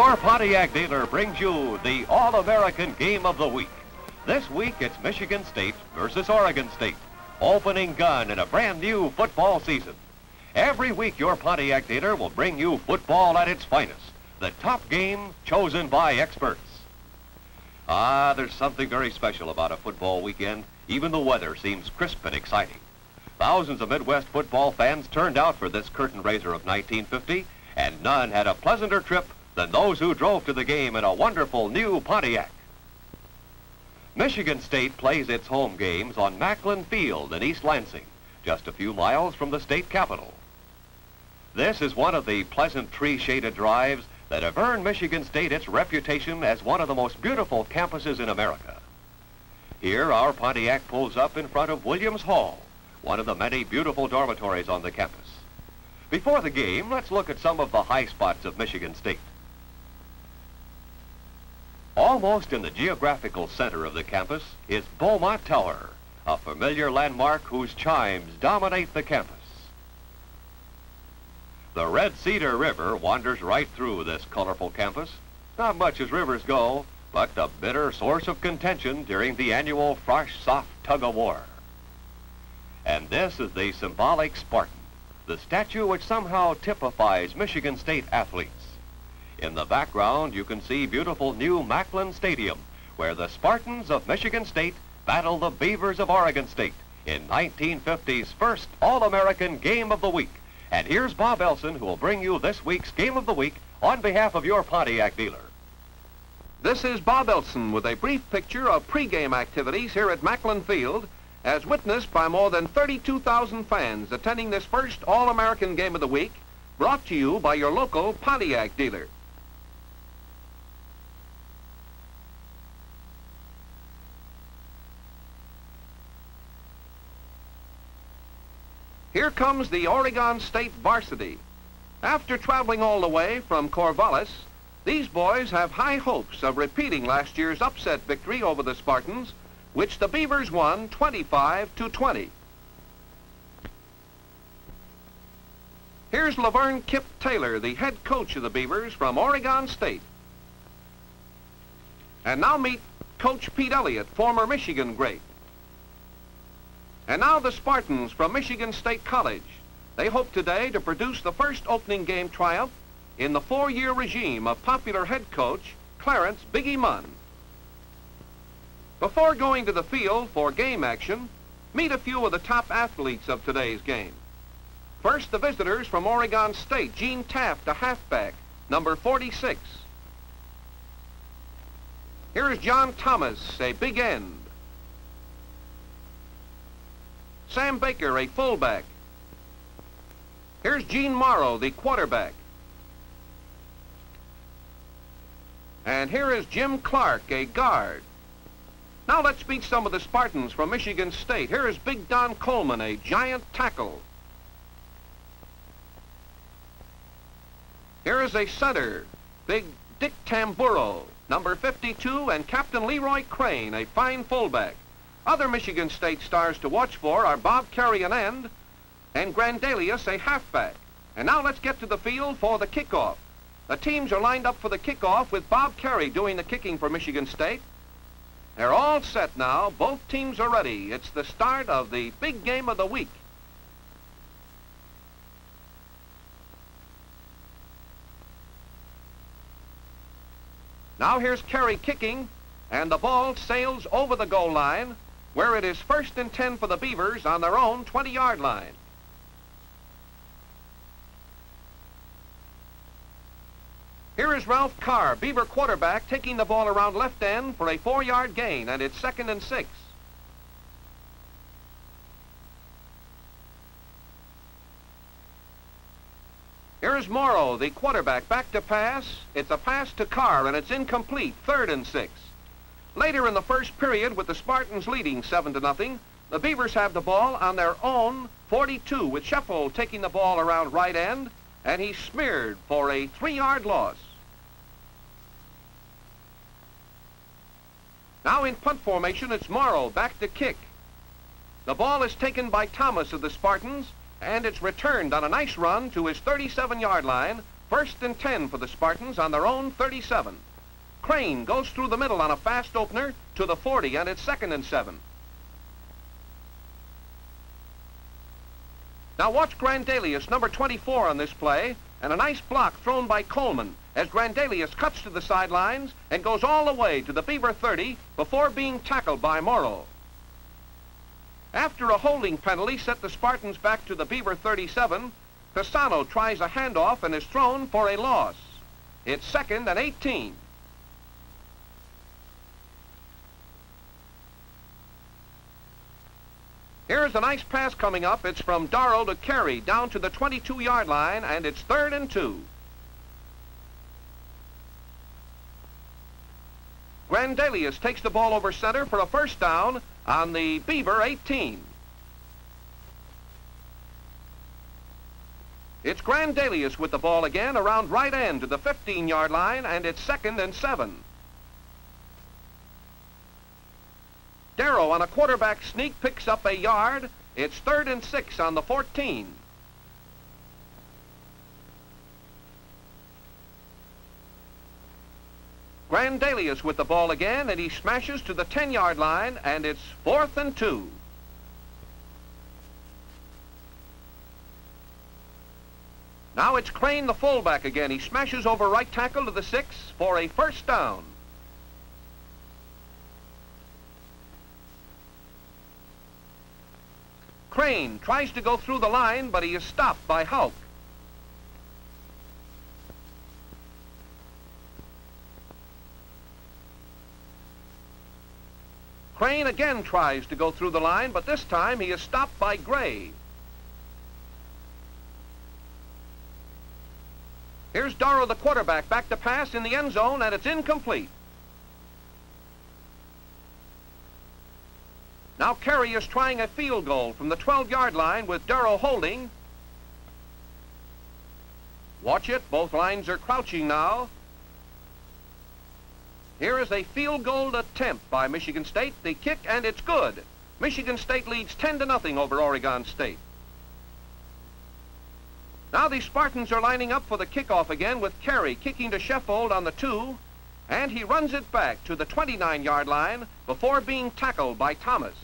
Your Pontiac dealer brings you the All-American Game of the Week. This week, it's Michigan State versus Oregon State. Opening gun in a brand new football season. Every week, your Pontiac dealer will bring you football at its finest. The top game chosen by experts. There's something very special about a football weekend. Even the weather seems crisp and exciting. Thousands of Midwest football fans turned out for this curtain raiser of 1950, and none had a pleasanter trip than those who drove to the game in a wonderful new Pontiac. Michigan State plays its home games on Macklin Field in East Lansing, just a few miles from the state capital. This is one of the pleasant tree-shaded drives that have earned Michigan State its reputation as one of the most beautiful campuses in America. Here, our Pontiac pulls up in front of Williams Hall, one of the many beautiful dormitories on the campus. Before the game, let's look at some of the high spots of Michigan State. Almost in the geographical center of the campus is Beaumont Tower, a familiar landmark whose chimes dominate the campus. The Red Cedar River wanders right through this colorful campus. Not much as rivers go, but a bitter source of contention during the annual Frosh-Soft tug-of-war. And this is the symbolic Spartan, the statue which somehow typifies Michigan State athletes. In the background, you can see beautiful new Macklin Stadium, where the Spartans of Michigan State battle the Beavers of Oregon State in 1950's first All-American Game of the Week. And here's Bob Elson, who will bring you this week's Game of the Week on behalf of your Pontiac dealer. This is Bob Elson with a brief picture of pregame activities here at Macklin Field, as witnessed by more than 32,000 fans attending this first All-American Game of the Week, brought to you by your local Pontiac dealer. Here comes the Oregon State varsity. After traveling all the way from Corvallis, these boys have high hopes of repeating last year's upset victory over the Spartans, which the Beavers won 25-20. Here's Laverne Kip Taylor, the head coach of the Beavers from Oregon State. And now meet Coach Pete Elliott, former Michigan great. And now the Spartans from Michigan State College. They hope today to produce the first opening game triumph in the 4-year regime of popular head coach Clarence Biggie Munn. Before going to the field for game action, meet a few of the top athletes of today's game. First, the visitors from Oregon State, Gene Taft, a halfback, number 46. Here is John Thomas, a big end. Sam Baker, a fullback. Here's Gene Morrow, the quarterback. And here is Jim Clark, a guard. Now let's meet some of the Spartans from Michigan State. Here is Big Don Coleman, a giant tackle. Here is a center, Big Dick Tamburo, number 52, and Captain Leroy Crane, a fine fullback. Other Michigan State stars to watch for are Bob Carey, an end, and Grandelius, a halfback. And now let's get to the field for the kickoff. The teams are lined up for the kickoff with Bob Carey doing the kicking for Michigan State. They're all set now. Both teams are ready. It's the start of the big game of the week. Now here's Carey kicking, and the ball sails over the goal line, where it is 1st and 10 for the Beavers on their own 20-yard line. Here is Ralph Carr, Beaver quarterback, taking the ball around left end for a 4-yard gain, and it's 2nd and 6. Here is Morrow, the quarterback, back to pass. It's a pass to Carr, and it's incomplete, 3rd and 6. Later in the first period, with the Spartans leading 7-0, the Beavers have the ball on their own 42, with Sheffold taking the ball around right end, and he's smeared for a 3-yard loss. Now in punt formation, it's Morrow back to kick. The ball is taken by Thomas of the Spartans, and it's returned on a nice run to his 37-yard line First and 10 for the Spartans on their own 37. Crane goes through the middle on a fast opener to the 40, and it's 2nd and 7. Now watch Grandelius, number 24 on this play, and a nice block thrown by Coleman as Grandelius cuts to the sidelines and goes all the way to the Beaver 30 before being tackled by Morrow. After a holding penalty set the Spartans back to the Beaver 37, Pisano tries a handoff and is thrown for a loss. It's 2nd and 18. Here's a nice pass coming up. It's from Darrow to Carey down to the 22-yard line, and it's 3rd and 2. Grandelius takes the ball over center for a first down on the Beaver 18. It's Grandelius with the ball again around right end to the 15-yard line, and it's 2nd and 7. Darrow on a quarterback sneak picks up a yard. It's 3rd and 6 on the 14. Grandelius with the ball again, and he smashes to the 10-yard line, and it's 4th and 2. Now it's Crane, the fullback again. He smashes over right tackle to the 6 for a first down. Crane tries to go through the line, but he is stopped by Houck. Crane again tries to go through the line, but this time he is stopped by Gray. Here's Darrow, the quarterback, back to pass in the end zone, and it's incomplete. Now Carey is trying a field goal from the 12-yard line with Darrow holding. Watch it, both lines are crouching now. Here is a field goal attempt by Michigan State. The kick, and it's good. Michigan State leads 10-0 over Oregon State. Now the Spartans are lining up for the kickoff again with Carey kicking to Sheffield on the 2, and he runs it back to the 29-yard line before being tackled by Thomas.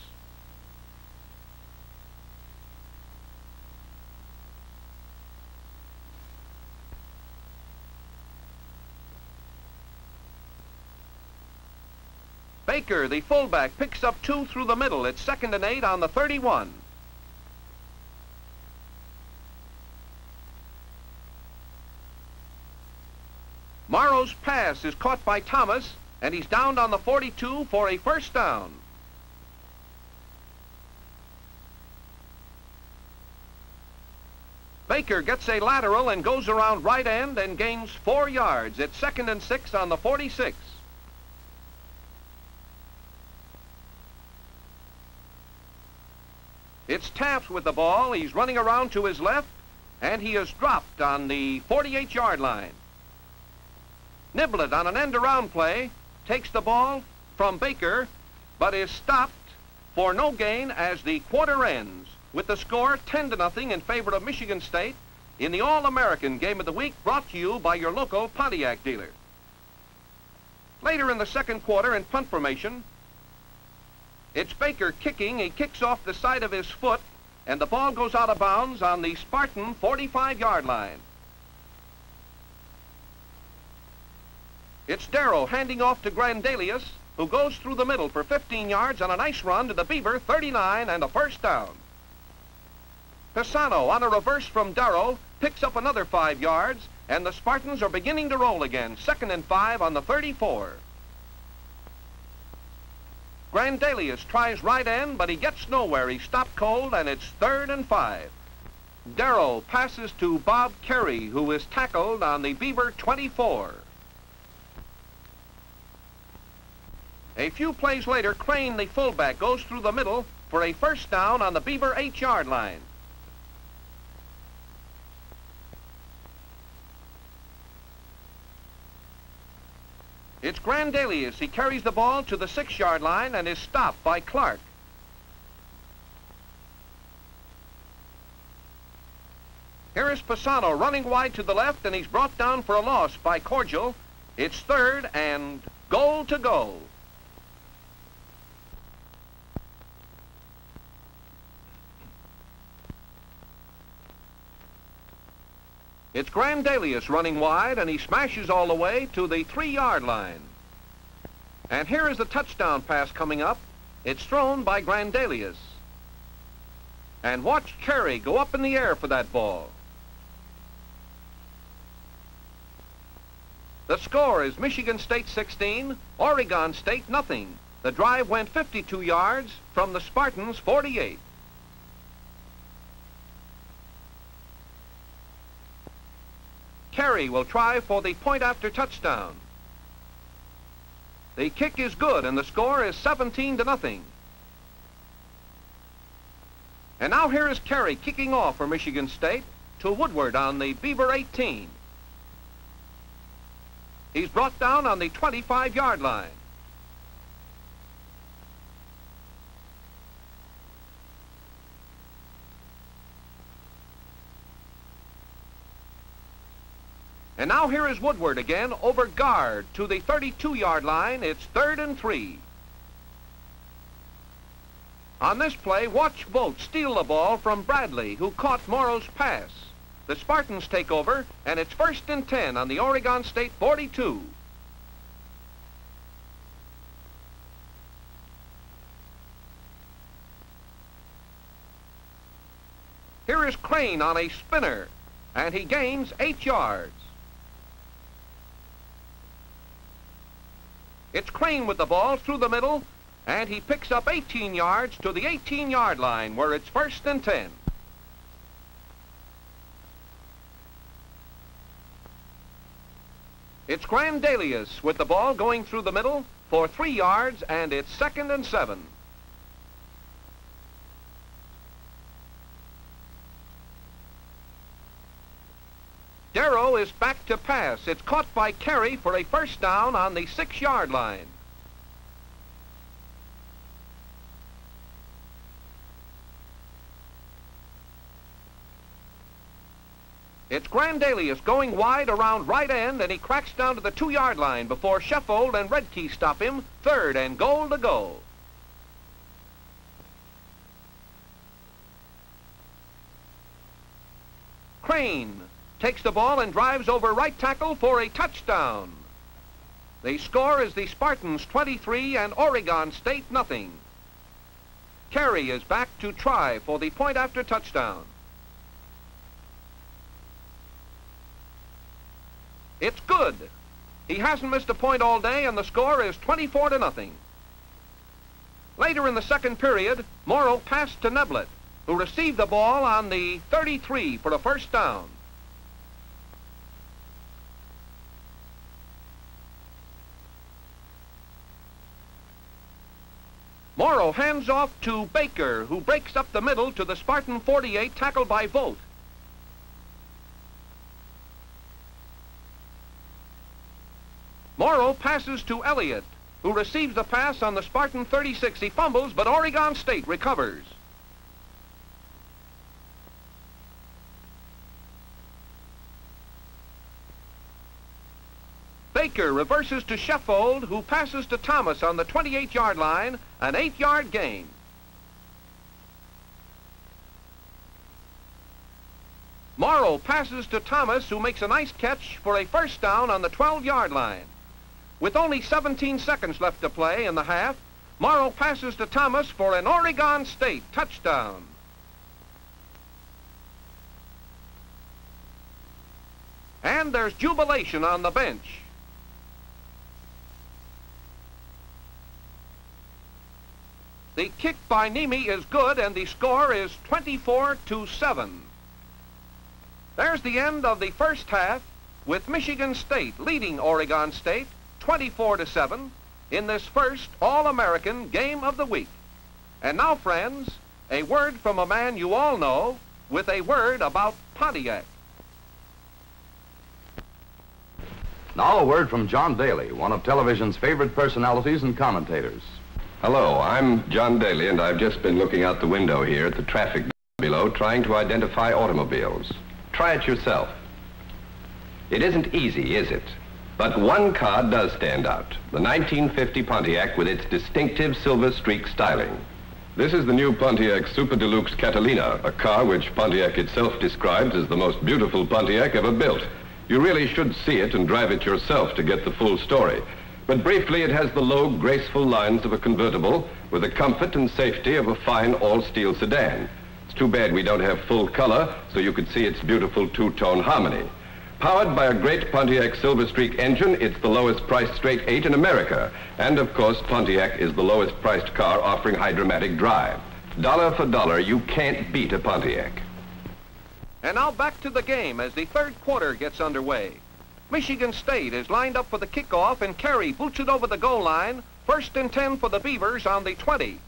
Baker, the fullback, picks up 2 through the middle. It's 2nd and 8 on the 31. Morrow's pass is caught by Thomas, and he's downed on the 42 for a first down. Baker gets a lateral and goes around right end and gains 4 yards. It's 2nd and 6 on the 46. It's Taft with the ball. He's running around to his left, and he is dropped on the 48-yard line. Niblett on an end-around play takes the ball from Baker, but is stopped for no gain as the quarter ends with the score 10-0 in favor of Michigan State in the All-American Game of the Week, brought to you by your local Pontiac dealer. Later in the second quarter in punt formation, it's Baker kicking. He kicks off the side of his foot, and the ball goes out of bounds on the Spartan 45-yard line. It's Darrow handing off to Grandelius, who goes through the middle for 15 yards on a nice run to the Beaver 39 and a first down. Pisano on a reverse from Darrow picks up another 5 yards, and the Spartans are beginning to roll again. 2nd and 5 on the 34. Grandelius tries right end, but he gets nowhere. He's stopped cold, and it's 3rd and 5. Darrow passes to Bob Carey, who is tackled on the Beaver 24. A few plays later, Crane, the fullback, goes through the middle for a first down on the Beaver 8-yard line. It's Grandelius. He carries the ball to the 6-yard line and is stopped by Clark. Here is Pisano running wide to the left, and he's brought down for a loss by Cordial. It's third and goal to go. It's Grandelius running wide, and he smashes all the way to the 3-yard line. And here is the touchdown pass coming up. It's thrown by Grandelius. And watch Carey go up in the air for that ball. The score is Michigan State 16, Oregon State nothing. The drive went 52 yards from the Spartans 48. Carey will try for the point after touchdown. The kick is good, and the score is 17-0. And now here is Carey kicking off for Michigan State to Woodward on the Beaver 18. He's brought down on the 25-yard line. And now here is Woodward again over guard to the 32-yard line. It's 3rd and 3. On this play, watch Vogt steal the ball from Bradley, who caught Morrow's pass. The Spartans take over, and it's 1st and 10 on the Oregon State 42. Here is Crane on a spinner, and he gains 8 yards. It's Crane with the ball through the middle, and he picks up 18 yards to the 18-yard line, where it's 1st and 10. It's Grandelius with the ball going through the middle for 3 yards, and it's 2nd and 7. Darrow is back to pass. It's caught by Carey for a 1st down on the 6-yard line. It's Grandelius going wide around right end, and he cracks down to the 2-yard line before Sheffold and Redkey stop him. 3rd and goal to go. Crane takes the ball and drives over right tackle for a touchdown. The score is the Spartans 23 and Oregon State nothing. Carey is back to try for the point after touchdown. It's good. He hasn't missed a point all day, and the score is 24-0. Later in the second period, Morrow passed to Neblett, who received the ball on the 33 for a 1st down. Morrow hands off to Baker, who breaks up the middle to the Spartan 48, tackled by Vogt. Morrow passes to Elliott, who receives the pass on the Spartan 36. He fumbles, but Oregon State recovers. Baker reverses to Sheffold, who passes to Thomas on the 28-yard line, an 8-yard gain. Morrow passes to Thomas, who makes a nice catch for a 1st down on the 12-yard line. With only 17 seconds left to play in the half, Morrow passes to Thomas for an Oregon State touchdown. And there's jubilation on the bench. The kick by Nemi is good, and the score is 24-7. There's the end of the first half, with Michigan State leading Oregon State 24-7 in this first All-American game of the week. And now, friends, a word from a man you all know with a word about Pontiac. Now a word from John Daly, one of television's favorite personalities and commentators. Hello, I'm John Daly, and I've just been looking out the window here at the traffic below, trying to identify automobiles. Try it yourself. It isn't easy, is it? But one car does stand out, the 1950 Pontiac with its distinctive silver streak styling. This is the new Pontiac Super Deluxe Catalina, a car which Pontiac itself describes as the most beautiful Pontiac ever built. You really should see it and drive it yourself to get the full story. But briefly, it has the low, graceful lines of a convertible with the comfort and safety of a fine all-steel sedan. It's too bad we don't have full color so you could see its beautiful two-tone harmony. Powered by a great Pontiac Silver Streak engine, it's the lowest priced straight 8 in America. And of course, Pontiac is the lowest priced car offering hydromatic drive. Dollar for dollar, you can't beat a Pontiac. And now back to the game as the third quarter gets underway. Michigan State is lined up for the kickoff, and Carey boots it over the goal line. 1st and 10 for the Beavers on the 20.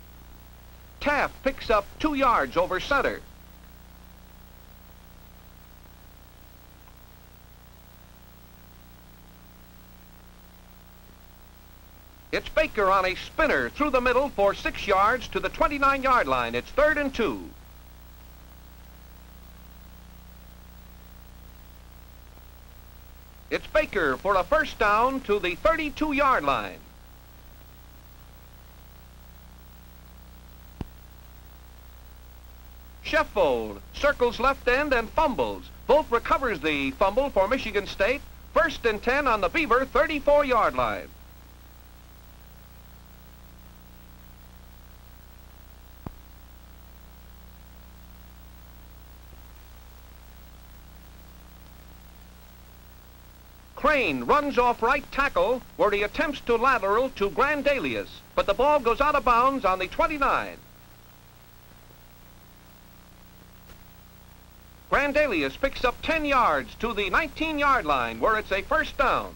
Taft picks up 2 yards over center. It's Baker on a spinner through the middle for 6 yards to the 29-yard line. It's 3rd and 2. It's Baker for a first down to the 32-yard line. Sheffold circles left end and fumbles. Both recovers the fumble for Michigan State. 1st and 10 on the Beaver 34-yard line. Crane runs off right tackle where he attempts to lateral to Grandalius, but the ball goes out of bounds on the 29. Grandalius picks up 10 yards to the 19-yard line where it's a first down.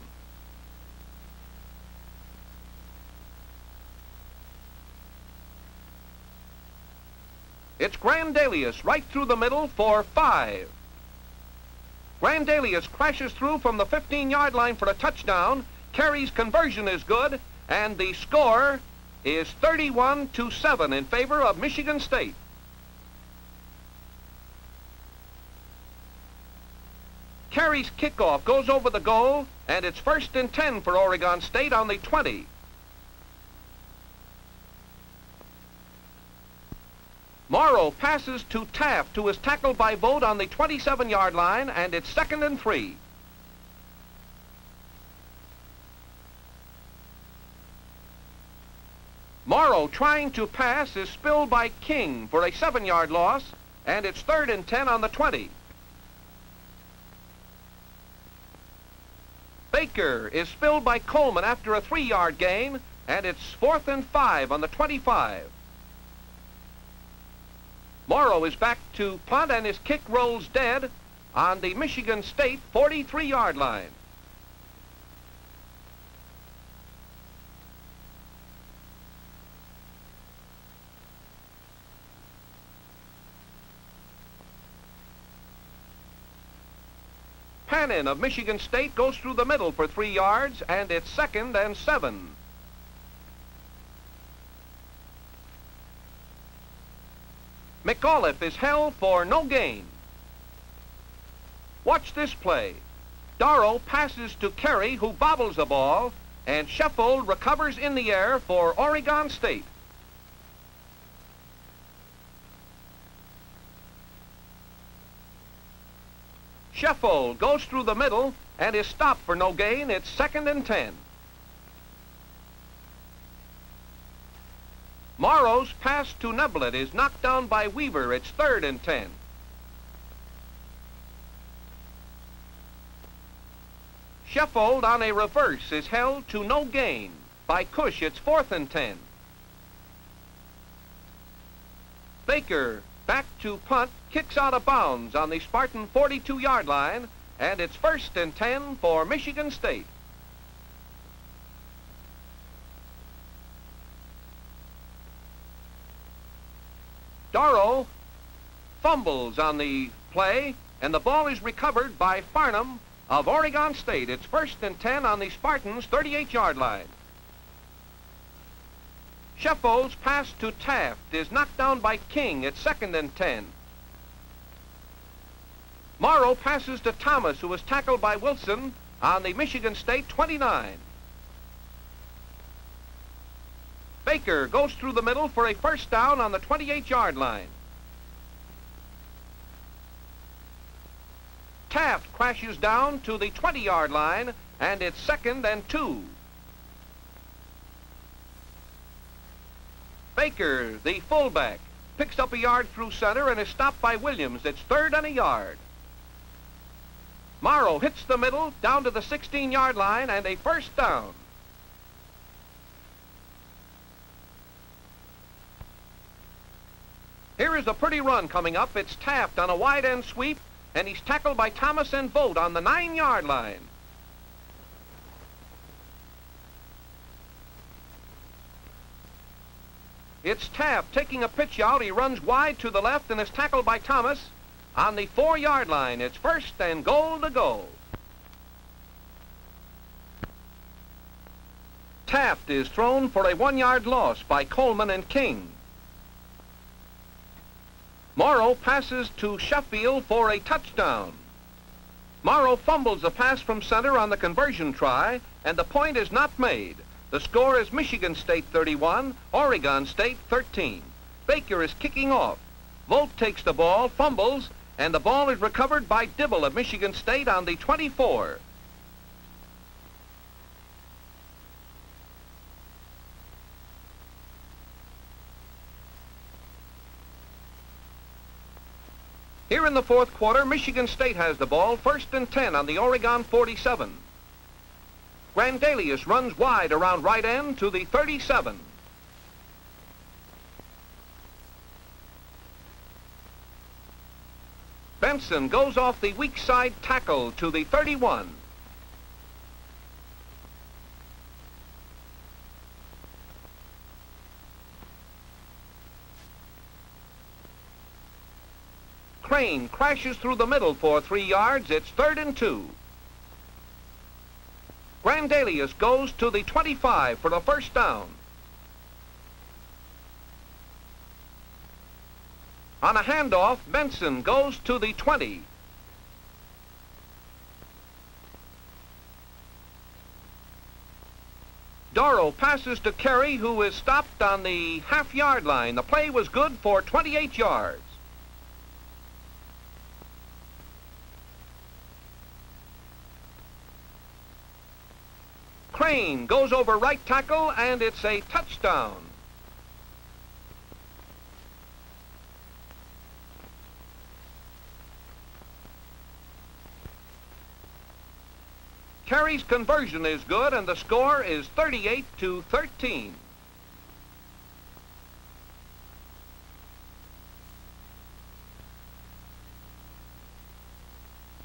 It's Grandalius right through the middle for 5. Grandalius crashes through from the 15-yard line for a touchdown. Carey's conversion is good, and the score is 31-7 in favor of Michigan State. Carey's kickoff goes over the goal, and it's 1st and 10 for Oregon State on the 20. Morrow passes to Taft, who is tackled by Vogt on the 27-yard line, and it's 2nd and 3. Morrow trying to pass is spilled by King for a 7-yard loss, and it's 3rd and 10 on the 20. Baker is spilled by Coleman after a 3-yard gain, and it's 4th and 5 on the 25. Morrow is back to punt, and his kick rolls dead on the Michigan State 43-yard line. Pannin of Michigan State goes through the middle for 3 yards, and it's 2nd and 7. McAuliffe is held for no gain. Watch this play. Darrow passes to Carey, who bobbles the ball, and Sheffold recovers in the air for Oregon State. Sheffold goes through the middle and is stopped for no gain. It's 2nd and 10. Morrow's pass to Neblett is knocked down by Weaver. It's 3rd and 10. Sheffold on a reverse is held to no gain. By Cush, it's 4th and 10. Baker back to punt, kicks out of bounds on the Spartan 42-yard line, and it's 1st and 10 for Michigan State. Darrow fumbles on the play, and the ball is recovered by Farnham of Oregon State. It's 1st and 10 on the Spartans' 38-yard line. Sheffold's pass to Taft is knocked down by King. It's 2nd and 10. Morrow passes to Thomas, who was tackled by Wilson on the Michigan State 29. Baker goes through the middle for a first down on the 28-yard line. Taft crashes down to the 20-yard line, and it's 2nd and 2. Baker, the fullback, picks up a yard through center and is stopped by Williams. It's 3rd and a yard. Morrow hits the middle down to the 16-yard line and a first down. Here is a pretty run coming up. It's Taft on a wide end sweep, and he's tackled by Thomas and Vogt on the 9-yard line. It's Taft taking a pitch out. He runs wide to the left and is tackled by Thomas on the 4-yard line. It's 1st and goal to go. Taft is thrown for a 1-yard loss by Coleman and King. Morrow passes to Sheffield for a touchdown. Morrow fumbles a pass from center on the conversion try, and the point is not made. The score is Michigan State 31, Oregon State 13. Baker is kicking off. Vogt takes the ball, fumbles, and the ball is recovered by Dibble of Michigan State on the 24. Here in the 4th quarter, Michigan State has the ball, 1st and 10 on the Oregon 47. Grandelius runs wide around right end to the 37. Benson goes off the weak side tackle to the 31. Crane crashes through the middle for 3 yards. It's 3rd and 2. Grandelius goes to the 25 for a first down. On a handoff, Benson goes to the 20. Doro passes to Carey, who is stopped on the half-yard line. The play was good for 28 yards. Crane goes over right tackle, and it's a touchdown. Carey's conversion is good, and the score is 38-13.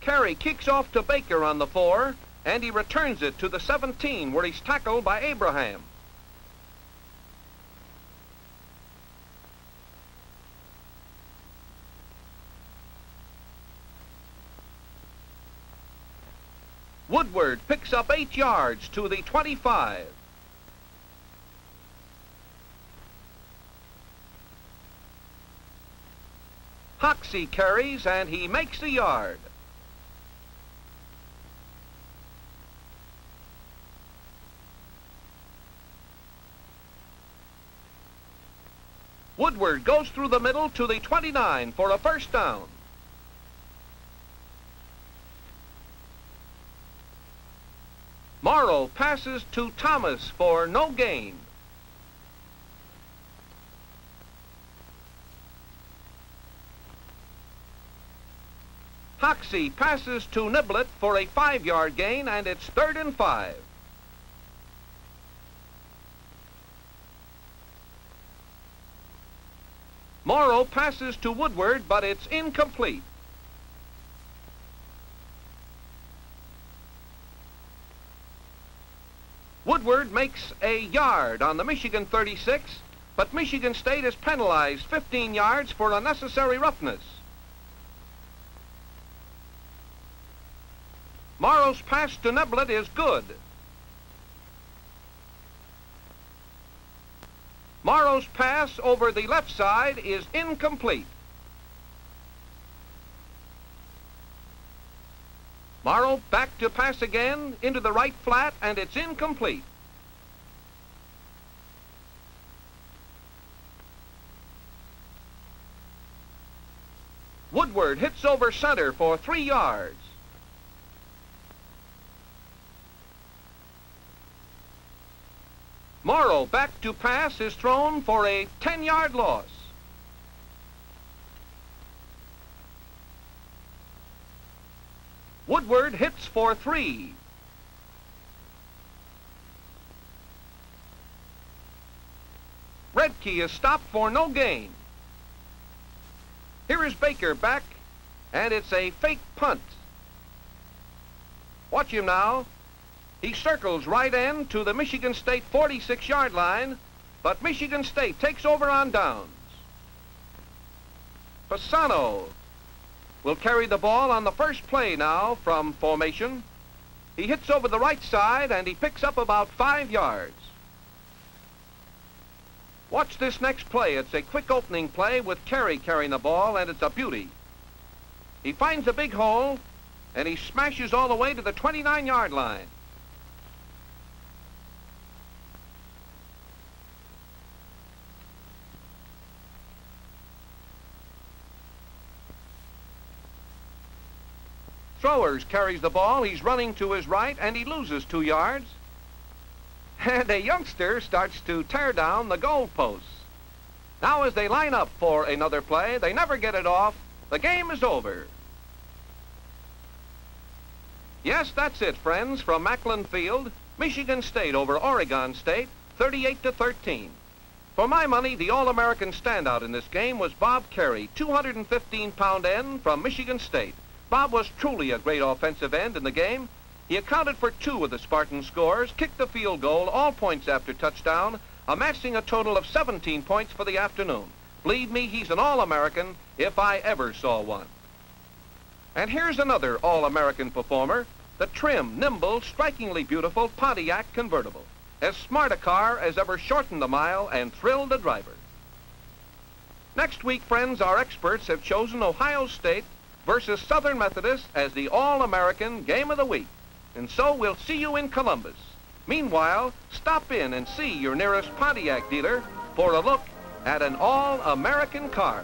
Carey kicks off to Baker on the 4, and he returns it to the 17, where he's tackled by Abraham. Woodward picks up 8 yards to the 25. Hoxie carries, and he makes the yard. Woodward goes through the middle to the 29 for a first down. Morrow passes to Thomas for no gain. Hoxie passes to Niblett for a 5-yard gain, and it's 3rd and 5. Morrow passes to Woodward, but it's incomplete. Woodward makes a yard on the Michigan 36, but Michigan State is penalized 15 yards for unnecessary roughness. Morrow's pass to Niblett is good. Morrow's pass over the left side is incomplete. Morrow back to pass again into the right flat, and it's incomplete. Woodward hits over center for 3 yards. Morrow back to pass is thrown for a 10-yard loss. Woodward hits for 3. Redkey is stopped for no gain. Here is Baker back, and it's a fake punt. Watch him now. He circles right end to the Michigan State 46-yard line, but Michigan State takes over on downs. Pisano will carry the ball on the first play now from formation. He hits over the right side, and he picks up about 5 yards. Watch this next play. It's a quick opening play with Carey carrying the ball, and it's a beauty. He finds a big hole, and he smashes all the way to the 29-yard line. Throwers carries the ball. He's running to his right, and he loses 2 yards. And a youngster starts to tear down the goalposts. Now as they line up for another play, they never get it off. The game is over. Yes, that's it, friends, from Macklin Field. Michigan State over Oregon State, 38-13. For my money, the All-American standout in this game was Bob Carey, 215-pound end from Michigan State. Bob was truly a great offensive end in the game. He accounted for 2 of the Spartan scores, kicked the field goal, all points after touchdown, amassing a total of 17 points for the afternoon. Believe me, he's an All-American if I ever saw one. And here's another All-American performer, the trim, nimble, strikingly beautiful Pontiac convertible. As smart a car as ever shortened a mile and thrilled a driver. Next week, friends, our experts have chosen Ohio State versus Southern Methodist as the All-American Game of the Week. And so we'll see you in Columbus. Meanwhile, stop in and see your nearest Pontiac dealer for a look at an all-American car.